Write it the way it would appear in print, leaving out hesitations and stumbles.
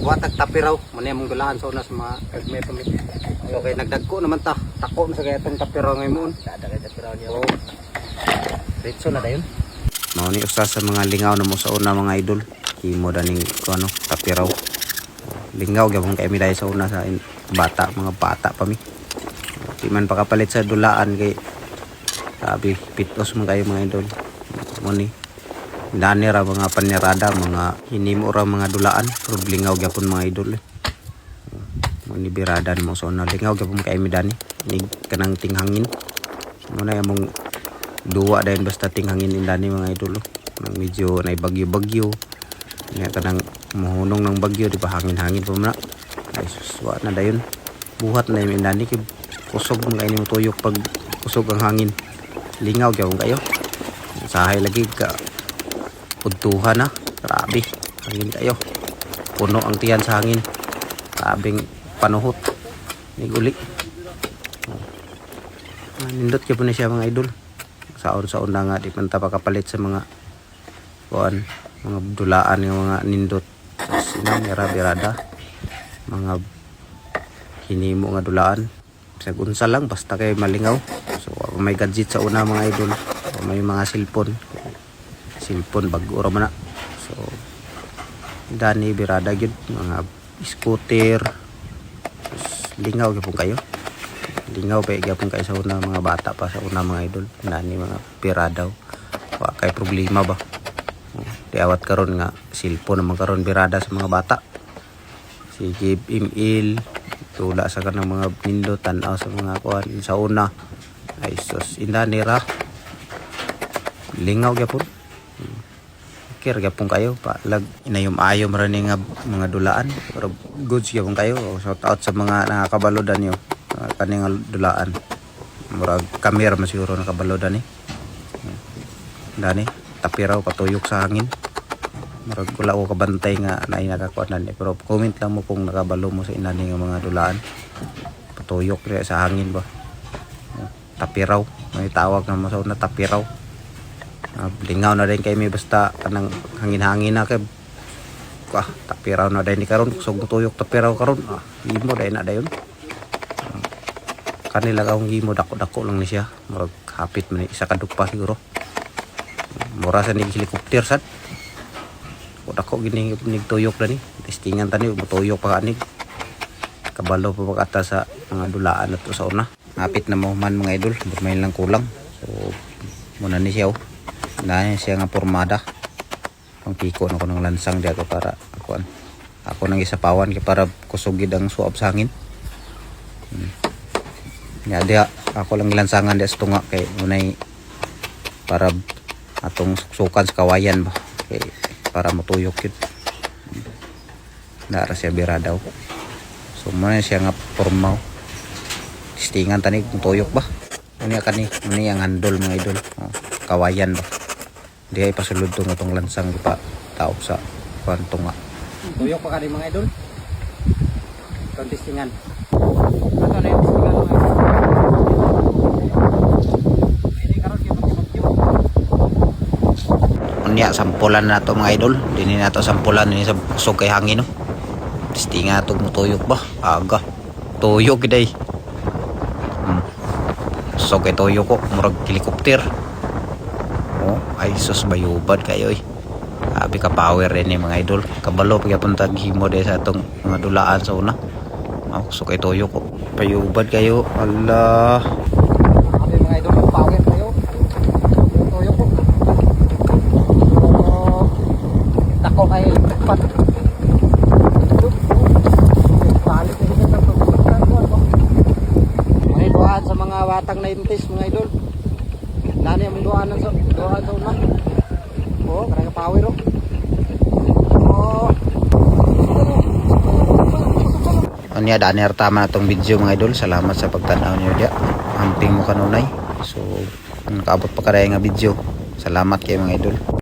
watag tapiraw man imong dulaan sa una sa mga kagmay pa mi. So kay nagdagko naman ta. Tako na sa kayatong tapiraw ngayon. Dada kay tapiraw niya. Oh. Diretso na dayon. Mao ni usa sa mga lingaw na mo sa una mga idol. Himo daning ano tapiraw. Lingaw gyapon kay mi dai sa una sa bata, mga bata pa mi. Di man pakapalit sa dulaan kay sabi pitos man kayo mga idol. Mo ni dani ra mga panirada, mga hinimo ra mga dulaan, pero lingaw gyapon mga idol. Mo ni biradan mo sa una lingaw gyapon kay mi dani. Ni kanang tinghangin. Mo na among duwa dayon basta tinghangin indani mga idol. Nang medyo nay bagyo-bagyo. Nya kanang mohunong ng bagyo di ba hangin-hangin pa man. Ay suswa na dayon. Buhat na yung indani kay kusog man kay nimo tuyok pag kusog ang hangin. Lingaw gyapon kayo. Sahay lagi ka udtuhan na. Grabe. Hangin kayo. Puno ang tiyan sa hangin. Grabeng panuhot. Niguli. Nindot gyapon na siya mga idol. Saon-saon na nga di man ta pakapalit sa mga kuan, mga dulaan ng mga nindot. Sinang birada. Mga hinimo nga dulaan. Bisag unsa lang basta kay malingaw. So may gadget sa una mga idol. May mga cellphone bago ra man na. So dani birada gyud mga scooter. Lingaw gyapon kayo. Lingaw pa gyapon kayo sa una mga bata pa sa una mga idol. Dani mga biradaw. Wa kay problema ba. Di awat karon nga cellphone naman karon birada sa mga bata. Sige email tula sa kanang mga nindot tan-aw sa mga kuan sa una. Ay sus indani ra. Lingaw gyapon. Kir gyapon kayo pa lag inayom-ayom ra ni nga mga dulaan pero goods gyapon kayo. Shout out sa mga nakabalodan niyo kaning dulaan. Murag camera man siguro nakabalodan ni. Dani tapiraw patuyok sa hangin. Murag wala ko kabantay nga naay nakakuan ni pero comment lang mo kung nakabalo mo sa inani nga mga dulaan. Patuyok ri sa hangin ba. Tapiraw, may tawag na mo sa una tapiraw. Lingaw na din kay mi basta kanang hangin-hangin na kay tapiraw na din ni karon kusog tuyok tapiraw karon himo dai na dayon. Kanila kaong himo dako-dako lang ni siya murag hapit man isa ka dugpa siguro. Mura sa nig helicopter sad. Dako gini tuyok na ni testingan tani mutuyok pa kanig. Kabalo pa pagkata sa mga dulaan ato sa una. Hapit na mo man mga idol, may lang kulang. So muna ni siya na siya nga pormada. Pangpiko na ko ng lansang dito para ako nang isapawan kay para kusugid ang suab sa hangin. Nya dia ako lang lansangan des tunga kay unay para atong suksukan sa kawayan ba kay para matuyok yun. Nara siya biradaw. So muna siya nga pormaw. Tistingan tani kung tuyok ba. Ano ni ang handol mga idol. Kawayan ba. Di ay pasulod to itong lansang pa taop sa kwanto nga. Tuyok pa ka rin mga idol. Itong tistingan. Ito na yung tistingan mga idol. Hindi karoon yung mag-ibag. Unya, sampulan na ito mga idol. Dini na ito sampulan. Dini sa kusog kay hangin. No? Tistingan ito tuyok ba. Aga. Tuyok giday. So kay toyo ko murag helicopter. Oh, ay sus bayubad kayo eh. Abi ka power ni mga idol. Kabalo pag tag himo de sa atong mga dulaan sa una. Oh, so kay toyo ko bayubad kayo. Allah. Abi mga idol power kayo. Toyo ko. Oh. Tako kay pat. Sa mga watang na intis mga idol. Dani ang duaan sa una. Oh, karang power oh. Oh. Anya dani tama na tong video mga idol. Salamat sa pagtanaw niyo dia. Amping mo kanunay. So nakaabot pa kada nga video. Salamat kay mga idol.